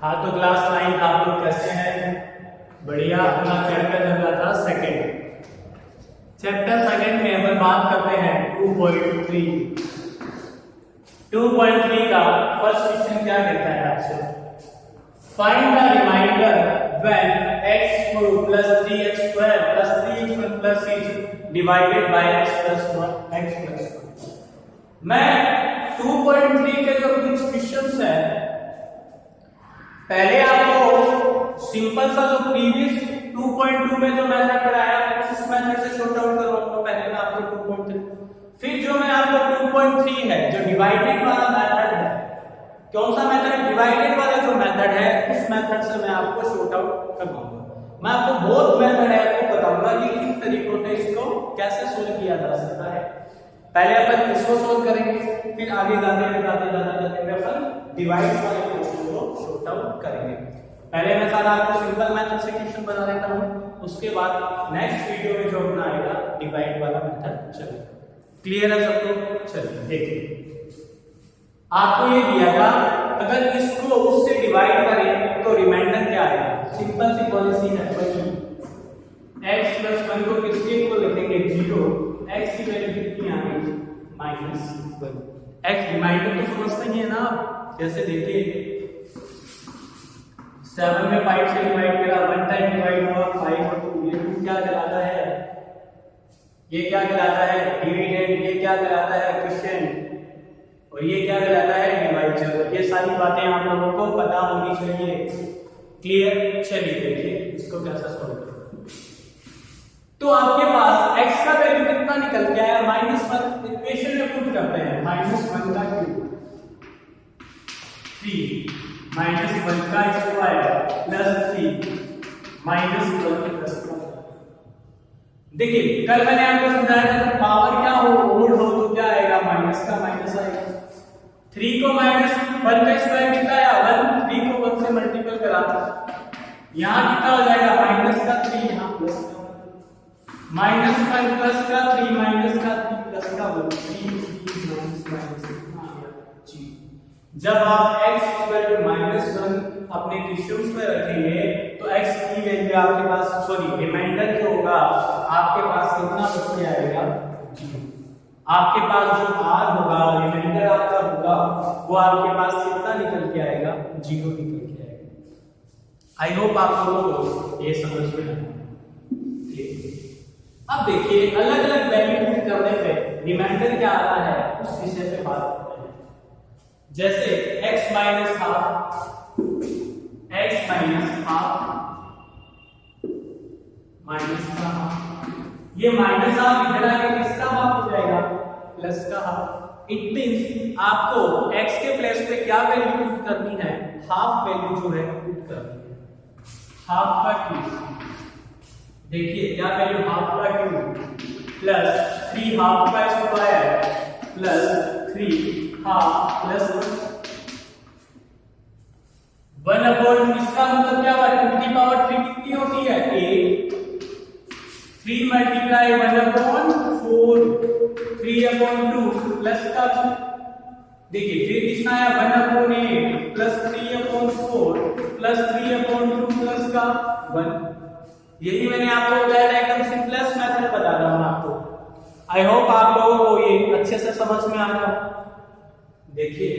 हाँ तो क्लास 9 आप लोग कैसे हैं? बढ़िया। अपना चैप्टर चल रहा था सेकंड। चैप्टर सेकंड में अपन बात करते हैं 2.3 का फर्स्ट क्वेश्चन क्या कहता है आपसे? Find the remainder when x² plus 3x² plus 3x1 plus 6 divided by x plus 1। मैं 2.3 के जो कुछ क्वेश्चंस है, पहले आपको सिंपल सा जो प्रीवियस 2.2 में जो मैंने पढ़ाया उस मेथड से शॉर्ट आउट करवाऊंगा। पहले मैं आपको 2.3, फिर जो मैं आपको 2.3 है जो डिवाइडेड वाला मेथड है, कौन सा मेथड? डिवाइडेड वाला जो मेथड है उस मेथड से मैं आपको शॉर्ट आउट करवाऊंगा। मैं आपको बहुत मेथड है आपको बताऊंगा कि किन तरीकों से इसको कैसे सोल्व किया जा सकता है। पहले अपन इसको सोल्व करेंगे, फिर आगे जाते अपन डिवाइड वाले क्वेश्चन को शॉर्ट आउट करेंगे। पहले मैं सारा आपको सिंपल मेथड से क्वेश्चन बना देता हूं, उसके बाद नेक्स्ट वीडियो में जो अपना आएगा डिवाइड वाला मेथड चलेगा। क्लियर है सबको? चलिए देखिए, आपको ये दिया था अगर इसको उससे डिवाइड करें तो रिमाइंडर क्या आएगा? सिंपल सी पॉलिसी है, x plus 1 को किसके को लिखेंगे? 0। x की वैल्यू कितनी आ गई? -1। x रिमाइंडर तो समझते ही है ना आप? जैसे देखिए 7 में 5 से डिवाइड करा, 1 टाइम डिवाइड हुआ 5 और 2, ये 2 क्या कहलाता है? ये क्या कहलाता है? डिविडेंड। ये क्या कहलाता है? क्वोशिएंट। और ये क्या कहलाता है? डिवाइजर। ये सारी बातें आप लोगों को पता होनी चाहिए। क्लियर? चलिए देखिए इसको कैसे सॉल्व करें। तो आपके पास x का वैल्यू कितना निकल के आया? -1। इक्वेशन में पुट करते हैं, -1 का क्यूब 3 -1 का स्क्वायर प्लस 3 -1 प्लस 1। देखिए कल मैंने आपको समझाया था कि पावर क्या हो, ओड हो तो क्या आएगा? माइनस का माइनस आएगा। 3 को -1 का स्क्वायर कितना आया? 1। 3 को 1 से मल्टीपल करा, यहां कितना हो जाएगा? माइनस का 3, यहां प्लस का -1 प्लस का 3 माइनस का 3 प्लस का 1। 3 माइनस जब आप x -1 अपने क्वेश्चंस में रखेंगे तो x की वैल्यू आपके पास, सॉरी रिमाइंडर जो होगा आपके पास कितना बच के आएगा? 0। आपके पास जो r होगा, रिमाइंडर आपका होगा, वो आपके पास कितना निकल के आएगा? 0 निकल के आएगा। आई होप आप लोगों को ये समझ में आया। अब देखिए अलग अलग वैल्यू पुट करने पे रिमाइंडर क्या आता है उस विषय पे बात करते हैं। जैसे x -12 माइनस का हाफ, ये माइनस हाफ इधर आके किसका हाफ हो जाएगा? प्लस का हाफ। इट मींस आपको x के प्लेस पे क्या वैल्यू पुट करनी है? हाफ वैल्यू जो है पुट करनी है। हाफ का क्यूब, देखिए क्या वैल्यू? हाफ का क्यूब प्लस 3 हाफ का स्क्वायर प्लस 3 हाफ प्लस 1/, इसका मतलब क्या हुआ? 2 की पावर 3 कितनी होती है? 8। 3 मल्टीप्लाई 1/4 3/2 प्लस का, देखिए फिर कितना आया? 1/8 प्लस 3/4 प्लस 3/2 प्लस का 1। यही मैंने आपको बताया था, एकदम सिंपलेस्ट मेथड बता रहा हूं आपको। आई होप आप लोगों को ये अच्छे से समझ में आ रहा। देखिए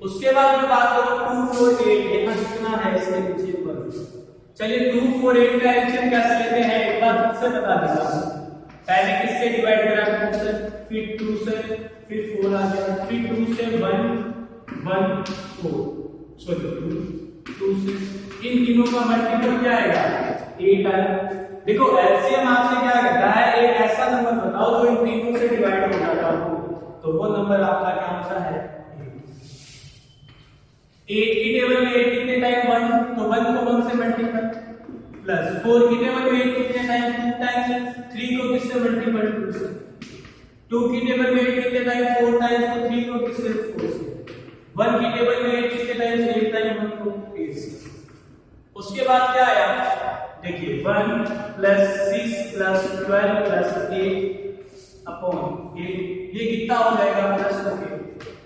उसके बाद मैं बात करूं 2 4 8, यहां कितना है इसके पीछे पर? चलिए 2 4 8 का एलसीएम कैसे लेते हैं एक बार फिर से बता देता हूं। पहले किससे डिवाइड करा? 2 से, फिर 2 से, फिर 4 आ गया, फिर 2 से 1 1 4, सॉरी 2 से, इन तीनों का मल्टीपल क्या आएगा? 8 आएगा। देखो एलसीएम आपसे क्या कहता है? एक ऐसा नंबर बताओ जो इन तीनों से डिवाइड हो जाता हो, तो वो नंबर आपका क्या आंसर है? 8 की टेबल में 8 कितने टाइम? 1, तो 1 को 1 से मल्टीपल, प्लस 4 की टेबल में 8 कितने टाइम? 2 टाइम्स, 3 को किससे मल्टीपल? 2 से। 2 की टेबल में 8 कितने टाइम? 4 टाइम्स, तो 3 को किससे? 4 से। 1 की टेबल में 8 कितने टाइम्स? 8 टाइम 1 को 8 से। उसके बाद क्या आया? देखिए 1 प्लस 6 प्लस 12 प्लस 8 अपॉन 8, ये कितना हो जाएगा? Plus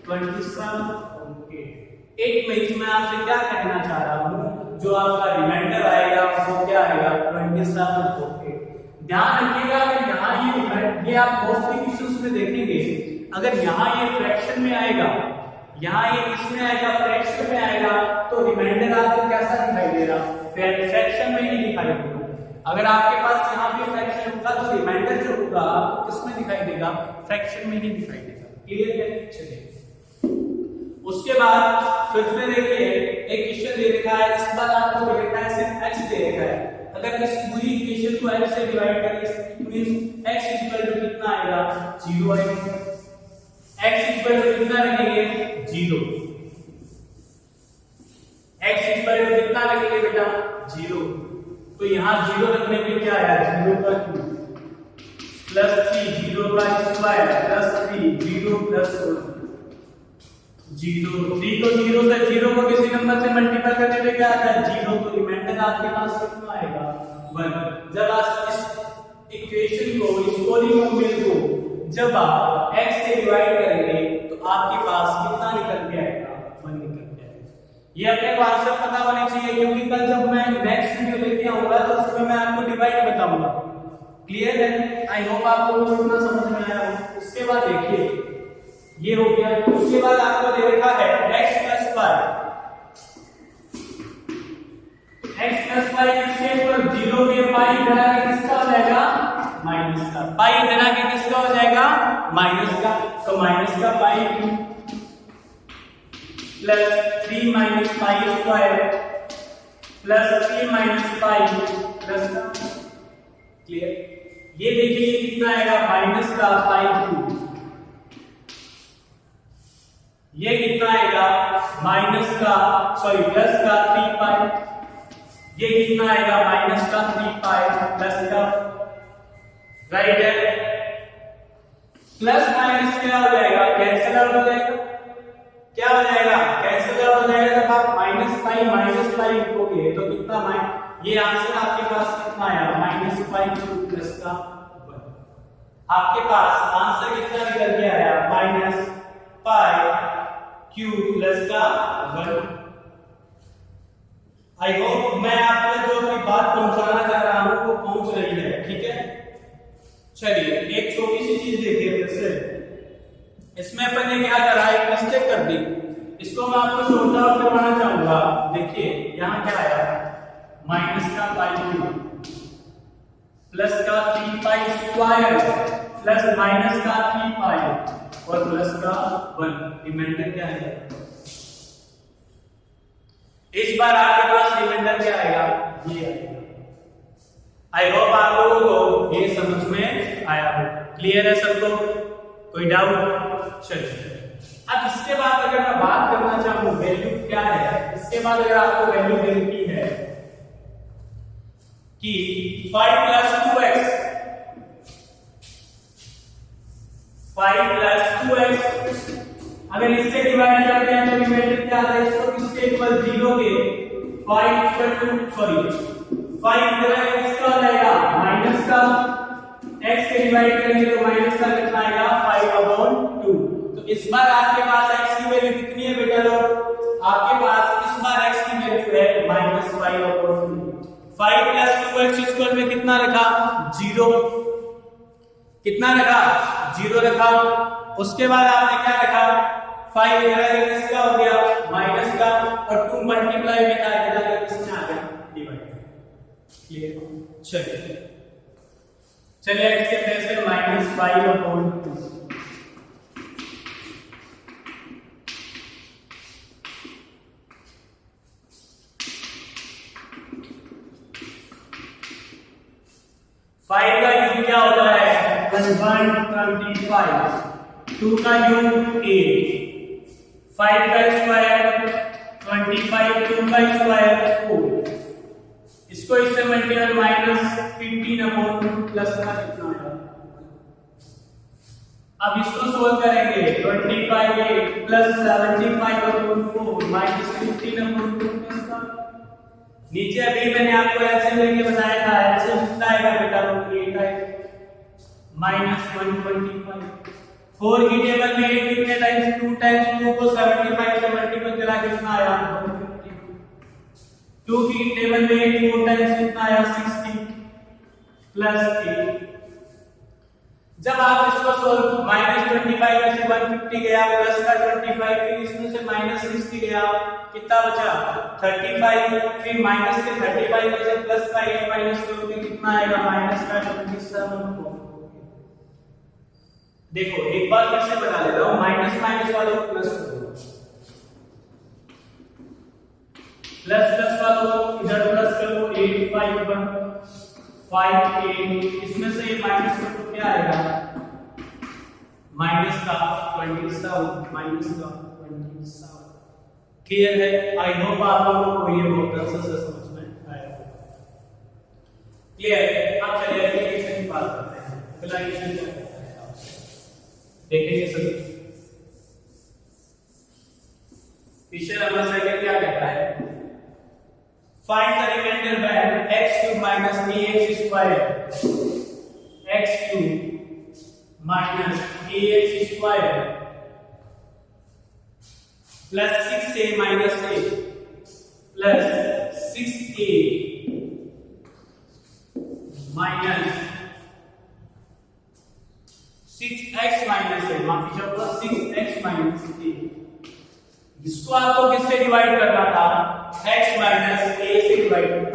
27 upon 8। इट मींस मैं आपसे क्या कहना चाह रहा हूँ, जो आपका रिमाइंडर आएगा वो क्या आएगा 27/8। ध्यान रखिएगा अगर यहाँ ये आप मोस्टली इश्यूज में देखेंगे, अगर यहाँ ये फ्रैक्शन में आएगा, यहाँ ये इसमें आएगा, फ्रैक्शन में आएगा, तो रिमाइंडर आपको कैसा दिखाई दे रहा, फ्रैक्शन में ही दिखाई देगा। अगर आपके पास यहाँ पे फ्रैक्शन होगा तो रिमाइंडर जो होगा आपको किसमें दिखाई देगा, फ्रैक्शन में ही दिखाई देगा। क्लियर है? चलिए उसके बाद फिर से देखिए एक इक्वेशन दे रखा है, इस बार आपको दे रखा है सिर्फ x दे रखा है। अगर इस पूरी इक्वेशन को x से डिवाइड करें, it means x equal to कितना आएगा, 0 आएगा। x इक्वल टू कितना रखेंगे, 0। x इक्वल टू कितना रखेंगे बेटा, 0। तो यहाँ 0 रखने पे क्या आया, 0 का क्यूब प्लस 3, 0 का स्क्वायर प्लस 3, 0 प्लस 1, 0। 3 को 0 से 0 को किसी नंबर से मल्टीप्लाई करने पे क्या आता है, 0। तो रिमाइंडर आपके पास कितना आएगा, 1। जब आप इस इक्वेशन को, इस पॉलीनोमियल को जब आप x से डिवाइड करेंगे तो आपके पास कितना निकल के आएगा, 1 निकल के आएगा। ये अपने को आंसर पता होने चाहिए, क्योंकि कल जब मैं नेक्स्ट वीडियो लेके आऊंगा तो उसमें मैं आपको डिवाइड बताऊंगा। क्लियर है? आई होप आपको पूरा समझ में आया हो। उसके बाद देखिए ये हो गया, उसके बाद आपको दे रखा है x + y। x + y इसके ऊपर 0 के पाई इधर आके किसका हो जाएगा, माइनस का। पाई इधर आके किसका हो जाएगा, माइनस का। तो माइनस का pi plus 3 minus pi square plus 3 minus pi plus का। क्लियर? ये देखिए ये कितना आएगा, माइनस का पाई क्यूब। ये कितना आएगा, माइनस का प्लस का 3 पाई। ये कितना आएगा, माइनस का 3 पाई प्लस का। राइट है? प्लस माइनस क्या हो जाएगा, कैंसिल आउट हो जाएगा। क्या हो जाएगा, कैंसिल आउट हो जाएगा। जब आप माइनस पाई लिखोगे तो कितना ये आंसर आपके पास कितना आया, -पाई क्यूब प्लस का 1। आपके पास आंसर कितना निकल के आया, -पाई क्यूब प्लस का 1। आई होप मैं आपको जो भी बात पहुंचाना चाह रहा हूं वो पहुंच रही है। ठीक है, चलिए एक छोटी सी चीज देखिए फिर से। इसमें अपन ने क्या करा, एक मिस्टेक कर दी, इसको मैं आपको शॉर्ट आउट करवाना चाहूंगा। देखिए यहाँ क्या आया, माइनस का पाई क्यूब प्लस का 3 पाई स्क्वायर प्लस माइनस का 3 पाई और प्लस का 1। रिमाइंडर क्या है, इस बार आपके पास रिमाइंडर क्या आएगा, ये आएगा। आई होप आप लोगों को ये समझ में आया हो। क्लियर है सबको, कोई डाउट? चलिए अब इसके बाद अगर मैं बात करना चाहूं वैल्यू क्या है, इसके बाद अगर आपको वैल्यू मिलती है कि 5 + 2x 5 + 2x अगर इससे डिवाइड करते हैं तो रिमाइंडर क्या आता है, इसको किसके इक्वल 0 के 5 इधर किसका हो जाएगा, माइनस का। x से डिवाइड करेंगे तो माइनस का कितना आएगा, 5/2। तो इस बार आपके पास x की वैल्यू कितनी है बेटा लोग, आपके पास इस बार x की वैल्यू है -5/2। 5 + 2x स्क्वायर में कितना रखा, 0। कितना रखा, 0 रखा। उसके बाद आपने क्या रखा, 5 इधर किसका हो गया, माइनस का, और 2 मल्टीप्लाई में था इधर किसने आ गया, डिवाइड। क्लियर? चलिए इसके प्लेस पे -5/2। फाइव का यूज क्या होता है, 125। 2 का यूज 8। 5 का स्क्वायर 25, 2 का स्क्वायर 4। इसको इससे मल्टीप्लाई -15/2 प्लस का कितना आएगा। अब इसको सोल्व करेंगे, 25 प्लस 75/4 -15/2 प्लस का। नीचे अभी मैंने आपको एलसीएम लेके बताया था, एलसीएम कितना आएगा बेटा, 8 आएगा -125। 4 की टेबल में 8 कितने टाइम्स, 2 टाइम्स 2 को 75 से मल्टीप्लाई मेरा कितना आया 150। 2 की टेबल में 4 टाइम्स कितना आया 60 प्लस 8। जब आप इसको सॉल्व -25 में से 150 गया प्लस का 25 फिर इसमें से -60 गया कितना बचा 35 फिर माइनस के 35 में से प्लस का 8 माइनस करोगे कितना आएगा माइनस का 27। देखो एक बार फिर से बता देता हूं माइनस माइनस वालों को प्लस कर दो प्लस प्लस वालों को इधर प्लस कर दो 8 5 1 5 8 इसमें से माइनस कर तो क्या आएगा माइनस का 27 माइनस का 27। क्लियर है? आई होप आप लोगों को ये बहुत अच्छे से समझ में आया होगा। क्लियर है? अब चलिए एप्लीकेशन की बात करते हैं। एप्लीकेशन क्या कहता है आप देखेंगे सभी। फिशर नंबर सेकंड क्या कहता है find the remainder value x³ minus ax square x³ minus ax square plus 6a minus a plus 6a minus 6x minus a माफी चाहूंगा 6x minus a। इसको आपको किससे डिवाइड करना था x minus a से डिवाइड करना।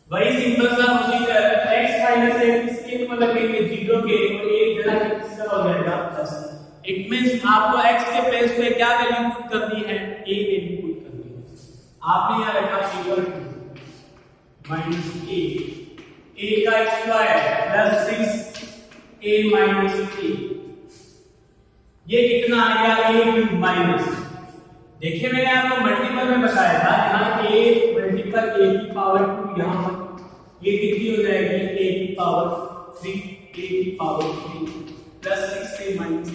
वही सिंपल सा प्रोसीजर x minus a किसके इक्वल लगेंगे 0 के और एक जगह किसका हो जाएगा प्लस। इट मींस आपको x के प्लेस पे क्या वैल्यू पुट करनी है a वैल्यू पुट करनी है। आपने यहां रखा इक्वल टू माइनस a का square plus 6a minus a ये कितना आ गया a³ माइनस। देखिए मैंने आपको मल्टीपल में बताया था यहाँ a मल्टीपल a की पावर 2 यहाँ पर ये कितनी हो जाएगी a की पावर 3 a की power 3 plus 6a minus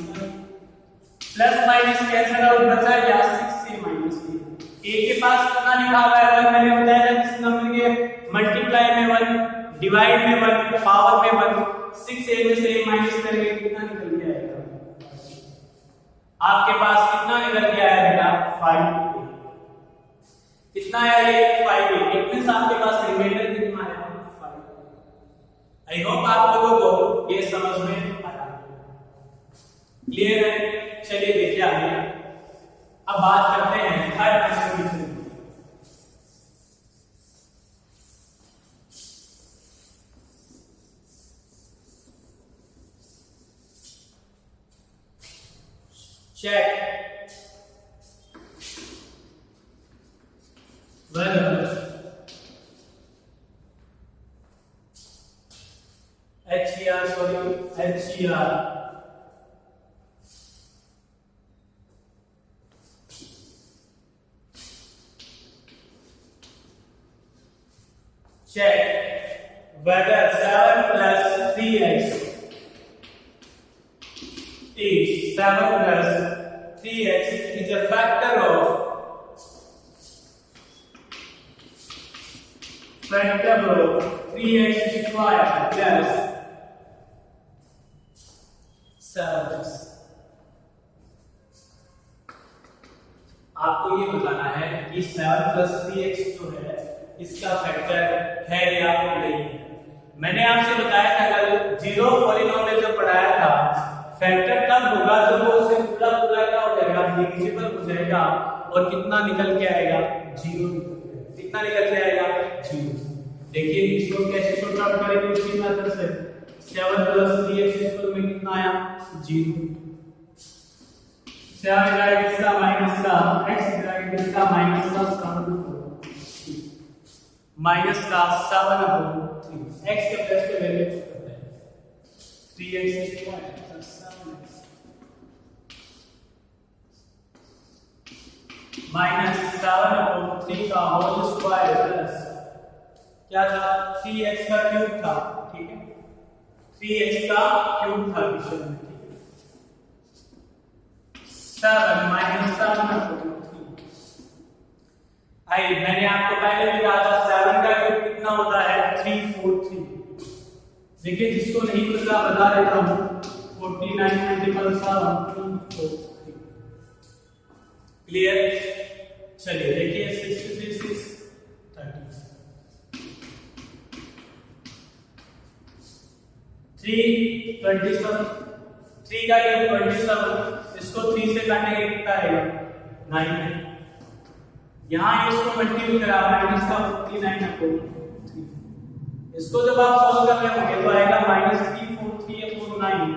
plus minus cancel out बचा या 6a माइनस a के पास कितना लिखा हुआ है 1 मैंने बताया था किस नंबर के मल्टीप्लाई में 1 डिवाइड में 1 पावर में 1 6a में से a माइनस करके कितना निकल के आएगा आपके पास कितना निकल के आया बेटा 5a कितना आया ये 5a। इट मींस आपके पास रिमाइंडर कितना आया 5। आई होप आप लोगों को ये समझ में आया। क्लियर है? चलिए देखिए आगे अब बात करते हैं third expression. check whether HCR check whether 7 plus 3x is 7 plus 3x is a factor of 3x square plus 7x। आपको ये बताना है कि 7 plus 3x जो है इसका फैक्टर है या नहीं है। मैंने आपसे बताया था कल जीरो पॉलिनोमियल जो पढ़ाया था फैक्टर कब होगा जब वो उसे पूरा पूरा क्या हो जाएगा डिविजिबल हो जाएगा और कितना निकल के आएगा 0 कितना निकल के आएगा 0। देखिए इसको कैसे सॉर्ट आउट करेंगे उसी मेथड से 7 plus 3x में कितना आया 0 7 डिवाइड इसका माइनस का x डिवाइड इसका माइनस का 7 माइनस का 7/3 x के प्लस पे वैल्यू करते हैं 3x स्क्वायर माइनस 7/3 का होल स्क्वायर प्लस क्या था 3x का क्यूब था। ठीक है 3x का क्यूब था क्वेश्चन में। 7 माइनस 7/3 आई मैंने आपको पहले भी कहा था 7 का क्यूब कितना होता है 343। देखिए जिसको नहीं पता बता देता हूं 49 मल्टीपल 7 343। क्लियर? चलिए देखिए 63 6 30 3 27 3 का क्यूब 27, इसको 3 से काटेंगे कितना आएगा 9 है। यहाँ इसको मल्टीप्लाई करा माइनस का 49 अपॉन 3, इसको जब आप सॉल्व कर रहे होंगे तो आएगा -343 अपॉन 9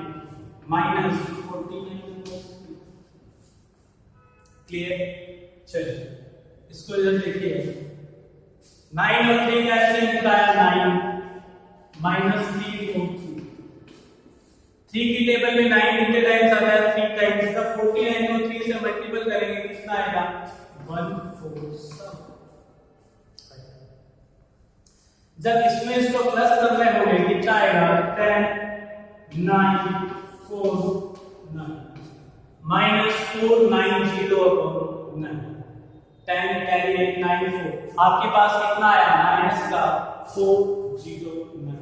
माइनस 49। क्लियर? चलिए इसको इधर देखिए 9 और 3 का ऐसे निकला 9 -343 3 की टेबल में 9 कितने टाइम्स आता है 3 टाइम्स का 49 को 3 से मल्टीपल करेंगे कितना आएगा 147। जब इसमें इसको प्लस कर रहे होंगे कितना आएगा 10 9 4 9 -490 अपॉन 9 10 10 8 9 4 आपके पास कितना आया माइनस का 409।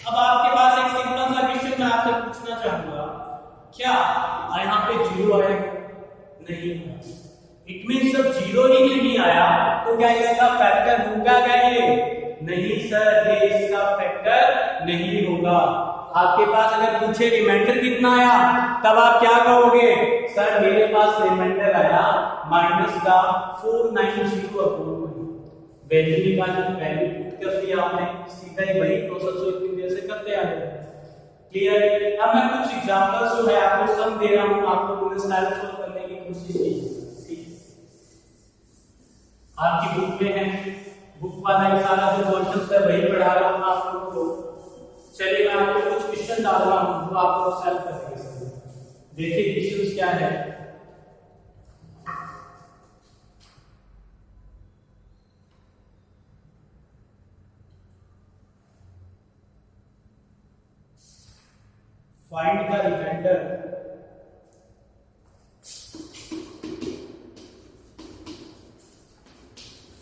अब आपके पास एक सिंपल सा क्वेश्चन मैं आपसे पूछना चाहूंगा, क्या यहाँ पे जीरो आया नहीं आया? इट मींस जब जीरो ही नहीं आया तो क्या इसका फैक्टर होगा क्या ये? नहीं सर, ये इसका फैक्टर नहीं होगा। आपके पास अगर पूछे रिमाइंडर कितना आया तब आप क्या कहोगे? सर मेरे पास रिमाइंडर आया माइनस का 490 अपॉन वैल्यू निकालना, वैल्यू पुट कर दिया आपने, सीधा ही वही प्रोसेस जो इतनी देर से करते आ रहे हैं। क्लियर? अब मैं कुछ एग्जांपल्स जो है आपको सम दे रहा हूं, आपको पूरे स्टाइल सॉल्व करने की कोशिश कीजिए। आपकी बुक में है, बुक वाला एक सारा जो क्वेश्चन है वही पढ़ा रहा हूं आप लोगों को। चलिए मैं आपको कुछ क्वेश्चन डाल रहा हूं जो आपको सॉल्व करेंगे। देखिए क्वेश्चंस क्या है। Find the remainder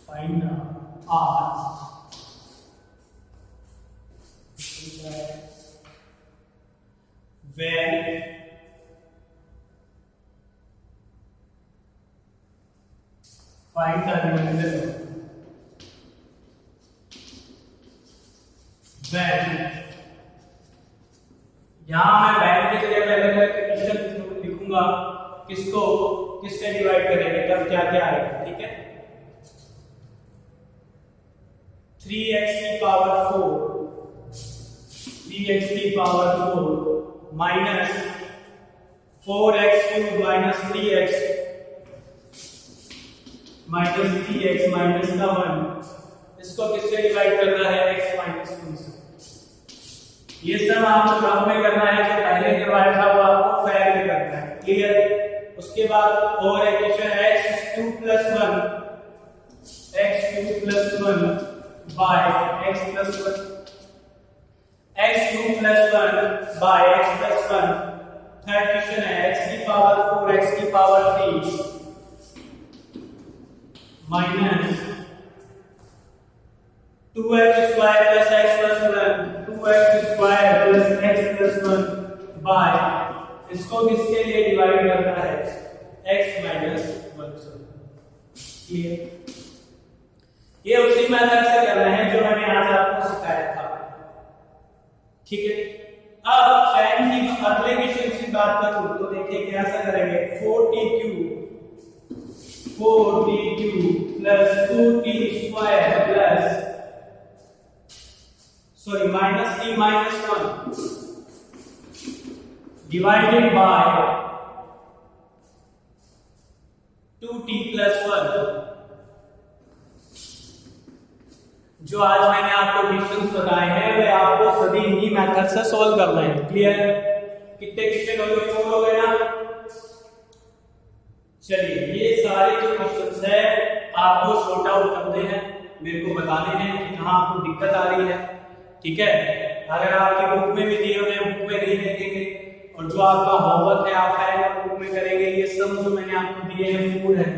find R where find the remainder when यहां मैं वैल्यू की जगह पहले कंडीशन लिखूंगा, किसको किससे डिवाइड करेंगे तब क्या क्या आएगा। ठीक है, 3x की पावर 4 3x की power 4 minus 4x cube minus 3x minus 3x minus का 1, इसको किससे डिवाइड करना है x माइनस 1 से। ये सब आपको रफ में करना है, जो पहले करवाया था वो आपको फेयर में करना है। क्लियर? उसके बाद और एक question x2 + 1 x2 + 1 by x + 1 x2 + 1 by x + 1। Third question है x की पावर 4 x की power 3 minus 2x² + x + 1 2x² + x + 1 bye, इसको किसके लिए डिवाइड करना है x - 1 से। क्लियर? ये उसी मेथड से करना है जो मैंने आज आपको सिखाया था। ठीक है, अब साइन की अगले क्वेश्चन की बात करूं तो देखिए कैसा करेंगे। 4t³ + 2t² plus minus t minus 1 divided by 2t plus 1। जो आज मैंने आपको क्वेश्चंस बताए हैं वे आपको सभी इन्हीं मेथड से सॉल्व करना है। क्लियर? कितने क्वेश्चन हो गए? 4 हो गए ना। चलिए ये सारे जो क्वेश्चंस है आपको सॉर्ट आउट करने हैं, मेरे को बताने हैं कि कहां आपको दिक्कत आ रही है। ठीक है, अगर आपकी बुक में भी दिए हुए हैं बुक में नहीं देखेंगे, और जो आपका होमवर्क है आप फाइनल बुक में करेंगे। ये सब जो मैंने आपको दिए हैं पूर्ण है,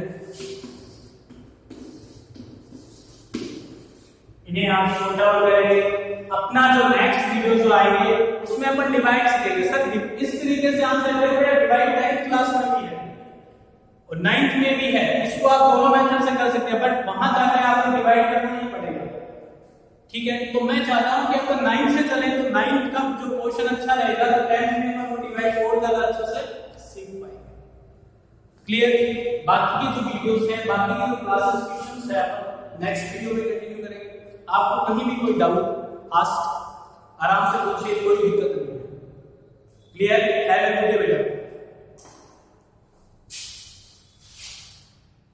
इन्हें आप सॉर्ट आउट करेंगे। अपना जो नेक्स्ट वीडियो जो आएंगे उसमें अपन डिवाइड सीखेंगे। सर इस तरीके से आंसर करेंगे, डिवाइड 9th क्लास में भी है और 9th में भी है, इसको आप दोनों मेथड से कर सकते हैं, बट वहां जाकर आपको डिवाइड करना नहीं पड़ेगा। ठीक है, तो मैं चाहता हूं कि अगर 9 से चले तो 9 का जो पोर्शन अच्छा रहेगा तो 10th में हम डिवाइड 4 ज्यादा अच्छे से सीख पाएंगे। क्लियर? बाकी की जो वीडियोस हैं, बाकी की जो क्लासेस क्वेश्चंस है अपन नेक्स्ट वीडियो में कंटिन्यू करेंगे। आपको कहीं भी कोई डाउट आस्क आराम से पूछिए, कोई दिक्कत नहीं है। क्लियर?